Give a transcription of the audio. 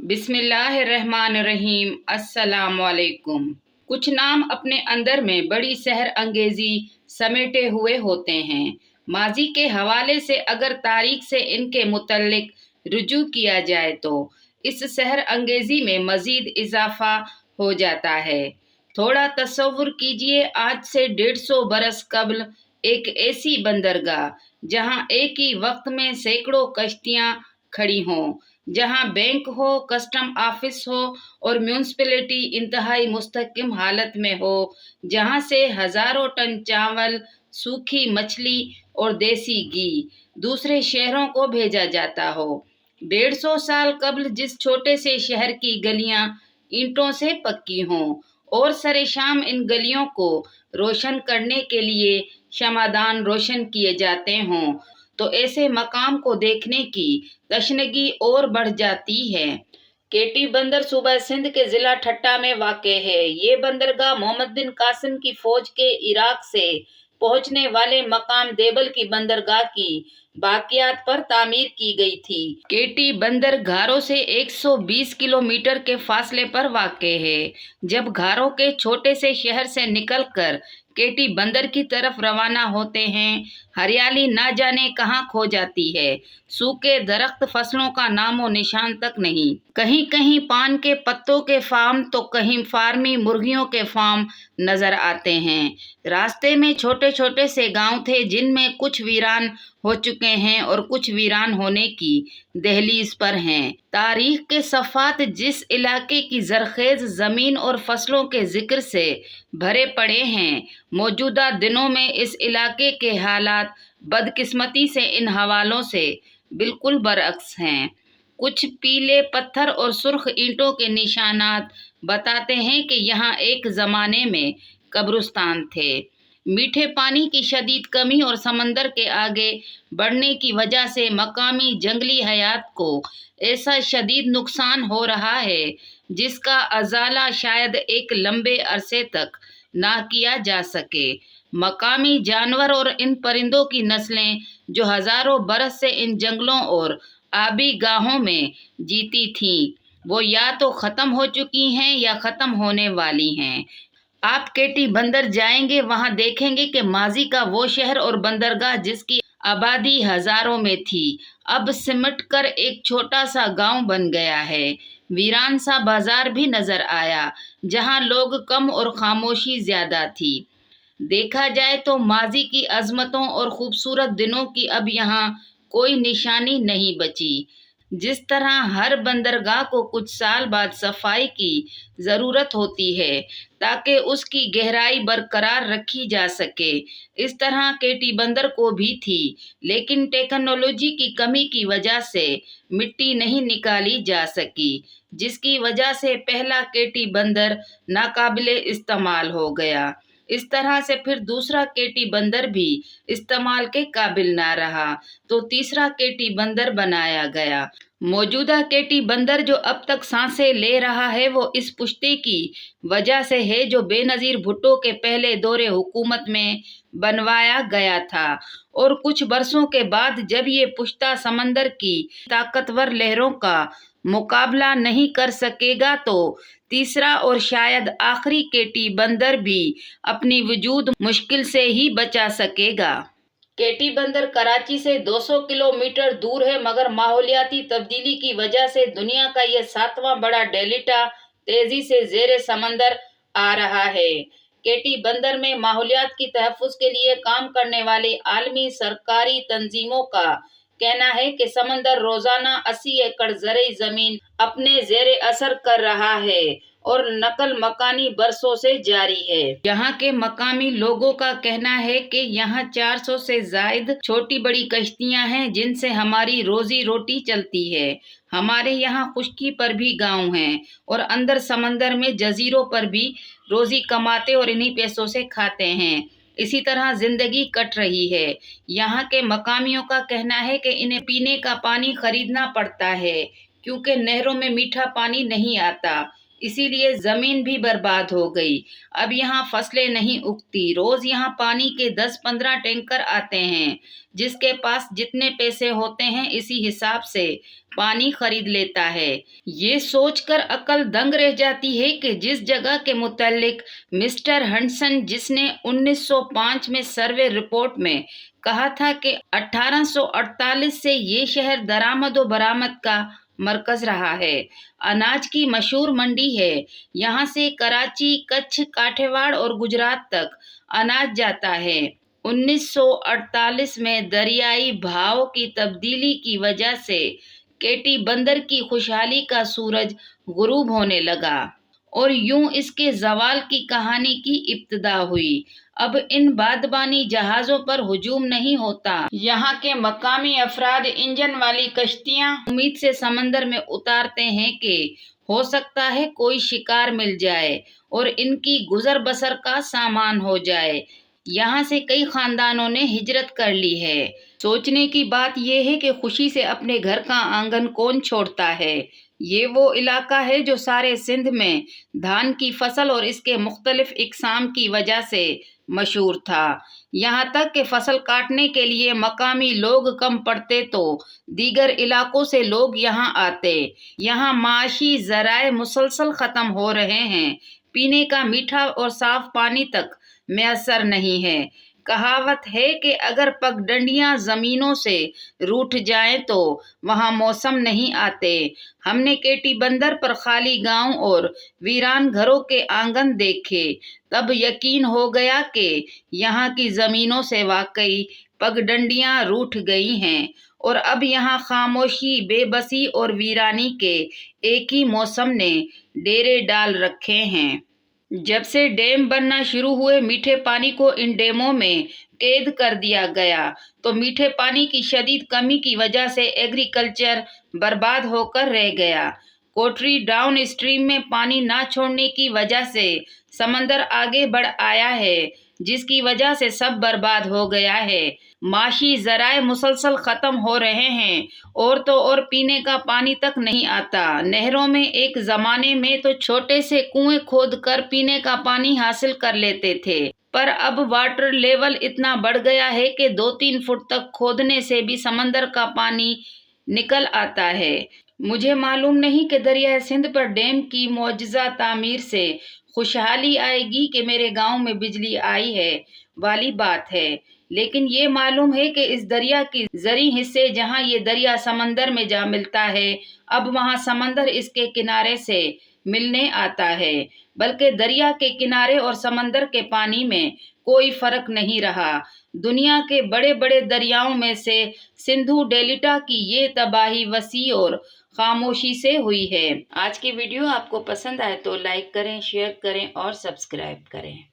बिस्मिल्लाहिर्रहमानिर्रहीम। अस्सलाम वालेकुम। कुछ नाम अपने अंदर में बड़ी सहर अंगेजी समेटे हुए होते हैं। माजी के हवाले से अगर तारीख से इनके मुतल्लिक रुजू किया जाए तो इस सहर अंगेजी में मजीद इजाफा हो जाता है। थोड़ा तसव्वुर कीजिए, आज से 150 बरस कबल एक ऐसी बंदरगाह जहां एक ही वक्त में सैकड़ों कश्तियां खड़ी हों, जहां बैंक हो, कस्टम ऑफिस हो और म्यूनसिपैलिटी इंतहाई मुस्तहकम हालत में हो, जहां से हजारों टन चावल, सूखी मछली और देसी घी दूसरे शहरों को भेजा जाता हो। 150 साल कबल जिस छोटे से शहर की गलियां ईंटों से पक्की हों और सरे शाम इन गलियों को रोशन करने के लिए शमादान रोशन किए जाते हों, तो ऐसे मकाम को देखने की तशनगी और बढ़ जाती है। केटी बंदर सूबा सिंध के जिला ठट्टा में वाक़े है। ये बंदरगाह मोहम्मद बिन कासिम की फौज के इराक से पहुंचने वाले मकाम देबल की बंदरगाह की बाकियात पर तामीर की गई थी। केटी बंदर घारो से 120 किलोमीटर के फासले पर वाक़े है। जब घारो के छोटे से शहर से निकलकर केटी बंदर की तरफ रवाना होते हैं, हरियाली ना जाने कहाँ खो जाती है। सूखे दरख्त, फसलों का नामो निशान तक नहीं। कहीं कहीं पान के पत्तों के फार्म तो कहीं फार्मी मुर्गियों के फार्म नजर आते हैं। रास्ते में छोटे छोटे से गांव थे जिनमें कुछ वीरान हो चुके हैं और कुछ वीरान होने की दहलीज पर हैं। तारीख के सफ़ात जिस इलाके की जरखेज ज़मीन और फसलों के जिक्र से भरे पड़े हैं, मौजूदा दिनों में इस इलाके के हालात बदकिस्मती से इन हवालों से बिल्कुल बरअक्स हैं। कुछ पीले पत्थर और सुर्ख ईंटों के निशानात बताते हैं कि यहाँ एक ज़माने में कब्रिस्तान थे। मीठे पानी की शदीद कमी और समंदर के आगे बढ़ने की वजह से मकामी जंगली हयात को ऐसा शदीद नुकसान हो रहा है जिसका अजाला शायद एक लंबे अरसे तक ना किया जा सके। मकामी जानवर और इन परिंदों की नस्लें जो हजारों बरस से इन जंगलों और आबी गाहों में जीती थीं, वो या तो ख़त्म हो चुकी हैं या ख़त्म होने वाली हैं। आप केटी बंदर जाएंगे, वहां देखेंगे कि माजी का वो शहर और बंदरगाह जिसकी आबादी हजारों में थी, अब सिमट कर एक छोटा सा गांव बन गया है। वीरान सा बाजार भी नजर आया जहां लोग कम और खामोशी ज्यादा थी। देखा जाए तो माजी की अजमतों और खूबसूरत दिनों की अब यहाँ कोई निशानी नहीं बची। जिस तरह हर बंदरगाह को कुछ साल बाद सफाई की ज़रूरत होती है ताकि उसकी गहराई बरकरार रखी जा सके, इस तरह केटी बंदर को भी थी, लेकिन टेक्नोलॉजी की कमी की वजह से मिट्टी नहीं निकाली जा सकी, जिसकी वजह से पहला केटी बंदर नाकाबिले इस्तेमाल हो गया। इस तरह से फिर दूसरा केटी बंदर भी इस्तेमाल के काबिल ना रहा, तो तीसरा केटी बंदर बनाया गया। मौजूदा केटी बंदर जो अब तक सांसें ले रहा है, वो इस पुश्ते की वजह से है जो बेनज़ीर भुट्टो के पहले दौरे हुकूमत में बनवाया गया था, और कुछ बरसों के बाद जब ये पुश्ता समंदर की ताकतवर लहरों का मुकाबला नहीं कर सकेगा, तो तीसरा और शायद आखिरी केटी बंदर भी अपनी वजूद मुश्किल से ही बचा सकेगा। केटी बंदर कराची से 200 किलोमीटर दूर है, मगर माहौलियाती तब्दीली की वजह से दुनिया का यह 7वां बड़ा डेल्टा तेजी से ज़ेरे समंदर आ रहा है। केटी बंदर में माहौलियात की तहफ़्फ़ुज़ के लिए काम करने वाली आलमी सरकारी तंजीमों का कहना है कि समंदर रोजाना 80 एकड़ ज़रई ज़मीन अपने ज़ेरे असर कर रहा है और नकल मकानी बरसों से जारी है। यहाँ के मकामी लोगों का कहना है कि यहाँ 400 से जायद छोटी बड़ी कश्तियाँ हैं जिनसे हमारी रोजी रोटी चलती है। हमारे यहाँ खुश्की पर भी गांव हैं और अंदर समंदर में जजीरों पर भी रोजी कमाते और इन्हीं पैसों से खाते हैं। इसी तरह जिंदगी कट रही है। यहाँ के मकामियों का कहना है कि इन्हें पीने का पानी खरीदना पड़ता है क्योंकि नहरों में मीठा पानी नहीं आता। इसी लिए जमीन भी बर्बाद हो गई। अब यहाँ फसलें नहीं उगती। रोज यहाँ पानी के 10-15 टैंकर आते हैं। जिसके पास जितने पैसे होते हैं इसी हिसाब से पानी खरीद लेता है। ये सोचकर अकल दंग रह जाती है कि जिस जगह के मुतालिक मिस्टर हडसन, जिसने 1905 में सर्वे रिपोर्ट में कहा था कि 1848 से ये शहर दरामद व बरामद का मरकज रहा है, अनाज की मशहूर मंडी है। यहाँ से कराची, कच्छ, काठियावाड़ और गुजरात तक अनाज जाता है। 1948 में दरियाई भाव की तब्दीली की वजह से केटी बंदर की खुशहाली का सूरज गुरूब होने लगा और यूं इसके जवाल की कहानी की इब्तिदा हुई। अब इन बादबानी जहाजों पर हुजूम नहीं होता। यहाँ के मकामी अफराद इंजन वाली कश्तियाँ उम्मीद से समंदर में उतारते हैं कि हो सकता है कोई शिकार मिल जाए और इनकी गुजर बसर का सामान हो जाए। यहाँ से कई खानदानों ने हिजरत कर ली है। सोचने की बात यह है कि खुशी से अपने घर का आंगन कौन छोड़ता है। ये वो इलाका है जो सारे सिंध में धान की फसल और इसके मुख्तलिफ इकसाम की वजह से मशहूर था। यहाँ तक कि फसल काटने के लिए मकामी लोग कम पड़ते तो दीगर इलाकों से लोग यहाँ आते। यहाँ माशी ज़राए मुसलसल ख़त्म हो रहे हैं। पीने का मीठा और साफ पानी तक मैसर नहीं है। कहावत है कि अगर पगडंडियां जमीनों से रूठ जाएं तो वहां मौसम नहीं आते। हमने केटी बंदर पर खाली गांव और वीरान घरों के आंगन देखे, तब यकीन हो गया कि यहाँ की जमीनों से वाकई पगडंडियां रूठ गई हैं और अब यहाँ खामोशी, बेबसी और वीरानी के एक ही मौसम ने डेरे डाल रखे हैं। जब से डैम बनना शुरू हुए, मीठे पानी को इन डैमों में कैद कर दिया गया, तो मीठे पानी की शदीद कमी की वजह से एग्रीकल्चर बर्बाद होकर रह गया। कोटरी डाउन स्ट्रीम में पानी ना छोड़ने की वजह से समंदर आगे बढ़ आया है, जिसकी वजह से सब बर्बाद हो गया है। माशी ज़राए मुसलसल ख़त्म हो रहे हैं और तो और पीने का पानी तक नहीं आता। नहरों में एक ज़माने में तो छोटे से कुएं खोद कर पीने का पानी हासिल कर लेते थे, पर अब वाटर लेवल इतना बढ़ गया है कि 2-3 फुट तक खोदने से भी समंदर का पानी निकल आता है। मुझे मालूम नहीं कि दरिया सिंध पर डैम की मौजज़ा तामीर से खुशहाली आएगी कि मेरे गांव में बिजली आई है वाली बात है, लेकिन ये मालूम है कि इस दरिया की जरी हिस्से जहाँ ये दरिया समंदर में जा मिलता है, अब वहाँ समंदर इसके किनारे से मिलने आता है। बल्कि दरिया के किनारे और समंदर के पानी में कोई फर्क नहीं रहा। दुनिया के बड़े बड़े दरियाओं में से सिंधु डेल्टा की ये तबाही वसी और खामोशी से हुई है। आज की वीडियो आपको पसंद आए तो लाइक करें, शेयर करें और सब्सक्राइब करें।